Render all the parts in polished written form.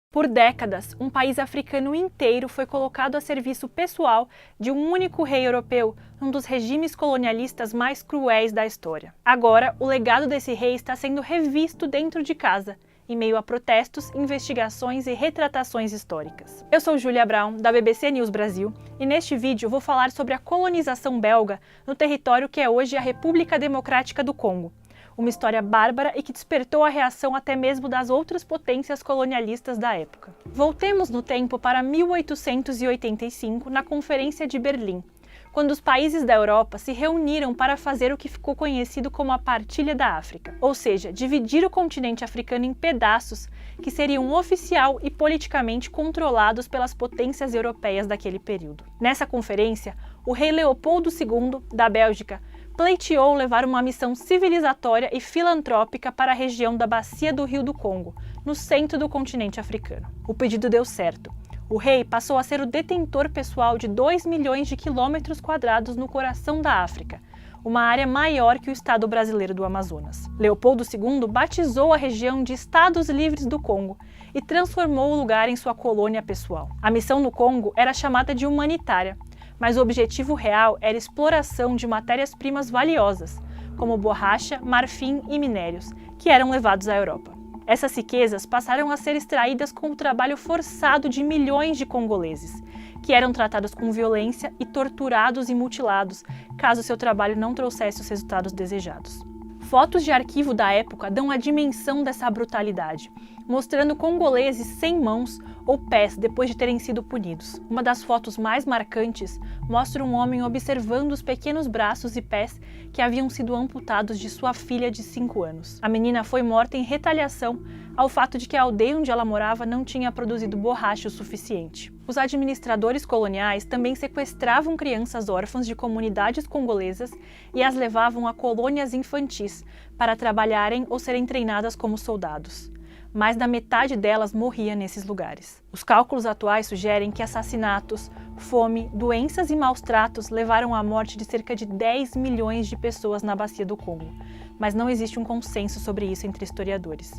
Por décadas, um país africano inteiro foi colocado a serviço pessoal de um único rei europeu, num dos regimes colonialistas mais cruéis da história. Agora, o legado desse rei está sendo revisto dentro de casa, em meio a protestos, investigações e retratações históricas. Eu sou Julia Brown, da BBC News Brasil, e neste vídeo vou falar sobre a colonização belga no território que é hoje a República Democrática do Congo. Uma história bárbara e que despertou a reação até mesmo das outras potências colonialistas da época. Voltemos no tempo para 1885, na Conferência de Berlim, quando os países da Europa se reuniram para fazer o que ficou conhecido como a Partilha da África, ou seja, dividir o continente africano em pedaços que seriam oficial e politicamente controlados pelas potências europeias daquele período. Nessa conferência, o rei Leopoldo II, da Bélgica, pleiteou levar uma missão civilizatória e filantrópica para a região da Bacia do Rio do Congo, no centro do continente africano. O pedido deu certo. O rei passou a ser o detentor pessoal de 2 milhões de quilômetros quadrados no coração da África, uma área maior que o estado brasileiro do Amazonas. Leopoldo II batizou a região de Estados Livres do Congo e transformou o lugar em sua colônia pessoal. A missão no Congo era chamada de humanitária, mas o objetivo real era a exploração de matérias-primas valiosas, como borracha, marfim e minérios, que eram levados à Europa. Essas riquezas passaram a ser extraídas com o trabalho forçado de milhões de congoleses, que eram tratados com violência e torturados e mutilados, caso seu trabalho não trouxesse os resultados desejados. Fotos de arquivo da época dão a dimensão dessa brutalidade, mostrando congoleses sem mãos ou pés depois de terem sido punidos. Uma das fotos mais marcantes mostra um homem observando os pequenos braços e pés que haviam sido amputados de sua filha de 5 anos. A menina foi morta em retaliação ao fato de que a aldeia onde ela morava não tinha produzido borracha o suficiente. Os administradores coloniais também sequestravam crianças órfãs de comunidades congolesas e as levavam a colônias infantis para trabalharem ou serem treinadas como soldados. Mais da metade delas morria nesses lugares. Os cálculos atuais sugerem que assassinatos, fome, doenças e maus-tratos levaram à morte de cerca de 10 milhões de pessoas na Bacia do Congo, mas não existe um consenso sobre isso entre historiadores.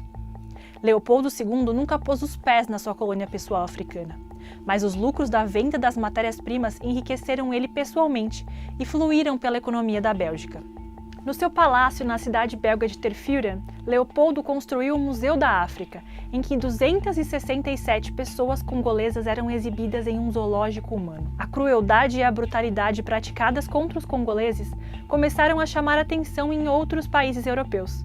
Leopoldo II nunca pôs os pés na sua colônia pessoal africana, mas os lucros da venda das matérias-primas enriqueceram ele pessoalmente e fluíram pela economia da Bélgica. No seu palácio na cidade belga de Tervuren, Leopoldo construiu o Museu da África, em que 267 pessoas congolesas eram exibidas em um zoológico humano. A crueldade e a brutalidade praticadas contra os congoleses começaram a chamar atenção em outros países europeus,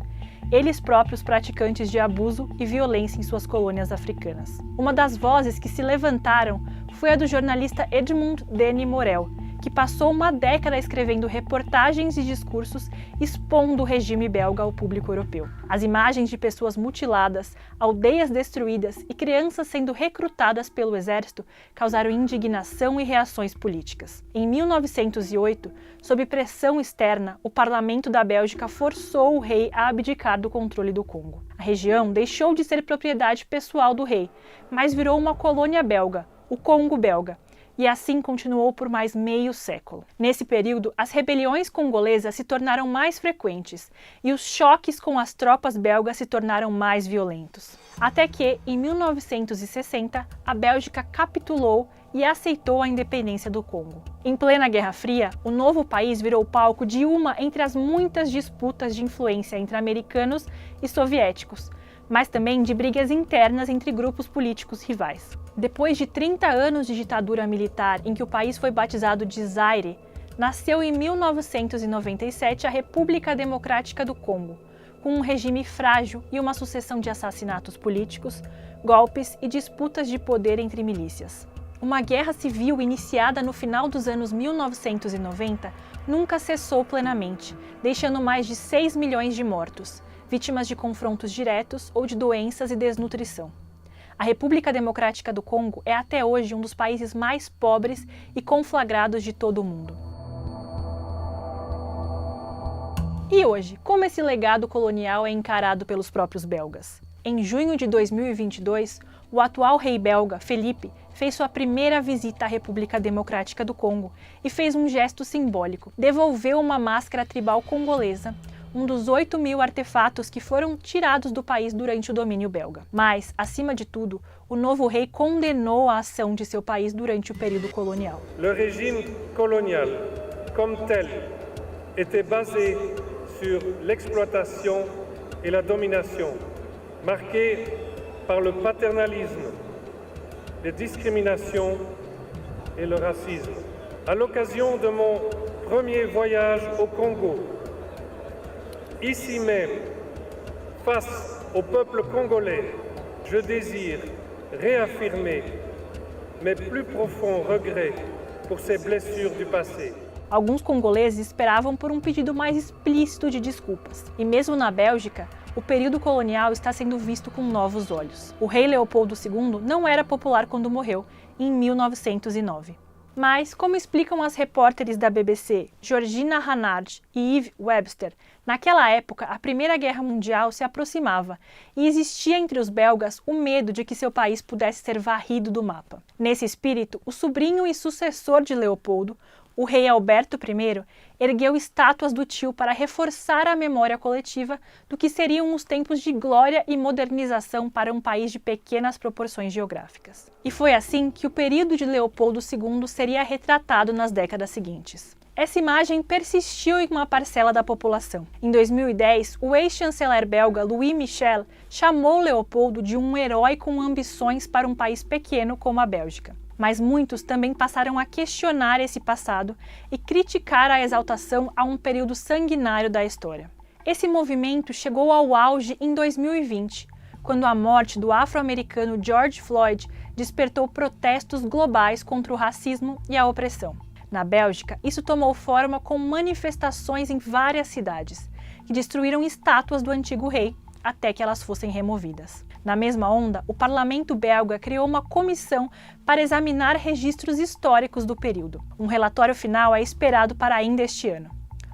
eles próprios praticantes de abuso e violência em suas colônias africanas. Uma das vozes que se levantaram foi a do jornalista Edmond Denis Morel, que passou uma década escrevendo reportagens e discursos expondo o regime belga ao público europeu. As imagens de pessoas mutiladas, aldeias destruídas e crianças sendo recrutadas pelo exército causaram indignação e reações políticas. Em 1908, sob pressão externa, o parlamento da Bélgica forçou o rei a abdicar do controle do Congo. A região deixou de ser propriedade pessoal do rei, mas virou uma colônia belga, o Congo belga, e assim continuou por mais meio século. Nesse período, as rebeliões congolesas se tornaram mais frequentes e os choques com as tropas belgas se tornaram mais violentos. Até que, em 1960, a Bélgica capitulou e aceitou a independência do Congo. Em plena Guerra Fria, o novo país virou palco de uma entre as muitas disputas de influência entre americanos e soviéticos, mas também de brigas internas entre grupos políticos rivais. Depois de 30 anos de ditadura militar em que o país foi batizado de Zaire, nasceu em 1997 a República Democrática do Congo, com um regime frágil e uma sucessão de assassinatos políticos, golpes e disputas de poder entre milícias. Uma guerra civil iniciada no final dos anos 1990 nunca cessou plenamente, deixando mais de 6 milhões de mortos, vítimas de confrontos diretos ou de doenças e desnutrição. A República Democrática do Congo é até hoje um dos países mais pobres e conflagrados de todo o mundo. E hoje, como esse legado colonial é encarado pelos próprios belgas? Em junho de 2022, o atual rei belga, Felipe, fez sua primeira visita à República Democrática do Congo e fez um gesto simbólico. Devolveu uma máscara tribal congolesa, um dos 8.000 artefatos que foram tirados do país durante o domínio belga. Mas, acima de tudo, o novo rei condenou a ação de seu país durante o período colonial. Le régime colonial, comme tel, était basé sur l'exploitation et la domination, marqué par le paternalisme, les discriminations et le racisme. À l'occasion de mon premier voyage au Congo, ici même, face au peuple congolais, je désire réaffirmer mes plus profonds regrets pour ces blessures du passé. Alguns congoleses esperavam por um pedido mais explícito de desculpas. E mesmo na Bélgica, o período colonial está sendo visto com novos olhos. O rei Leopoldo II não era popular quando morreu, em 1909. Mas, como explicam as repórteres da BBC, Georgina Hannard e Eve Webster, naquela época a Primeira Guerra Mundial se aproximava e existia entre os belgas o medo de que seu país pudesse ser varrido do mapa. Nesse espírito, o sobrinho e sucessor de Leopoldo, o rei Alberto I, ergueu estátuas do tio para reforçar a memória coletiva do que seriam os tempos de glória e modernização para um país de pequenas proporções geográficas. E foi assim que o período de Leopoldo II seria retratado nas décadas seguintes. Essa imagem persistiu em uma parcela da população. Em 2010, o ex-chanceler belga Louis Michel chamou Leopoldo de um herói com ambições para um país pequeno como a Bélgica. Mas muitos também passaram a questionar esse passado e criticar a exaltação a um período sanguinário da história. Esse movimento chegou ao auge em 2020, quando a morte do afro-americano George Floyd despertou protestos globais contra o racismo e a opressão. Na Bélgica, isso tomou forma com manifestações em várias cidades, que destruíram estátuas do antigo rei até que elas fossem removidas. Na mesma onda, o parlamento belga criou uma comissão para examinar registros históricos do período. Um relatório final é esperado para ainda este ano.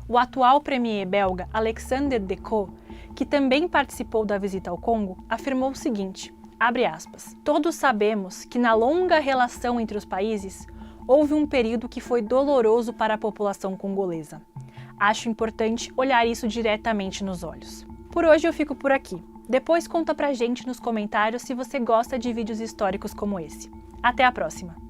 O atual premier belga, Alexander De Croo, que também participou da visita ao Congo, afirmou o seguinte, abre aspas, todos sabemos que na longa relação entre os países, houve um período que foi doloroso para a população congolesa. Acho importante olhar isso diretamente nos olhos. Por hoje eu fico por aqui. Depois conta pra gente nos comentários se você gosta de vídeos históricos como esse. Até a próxima!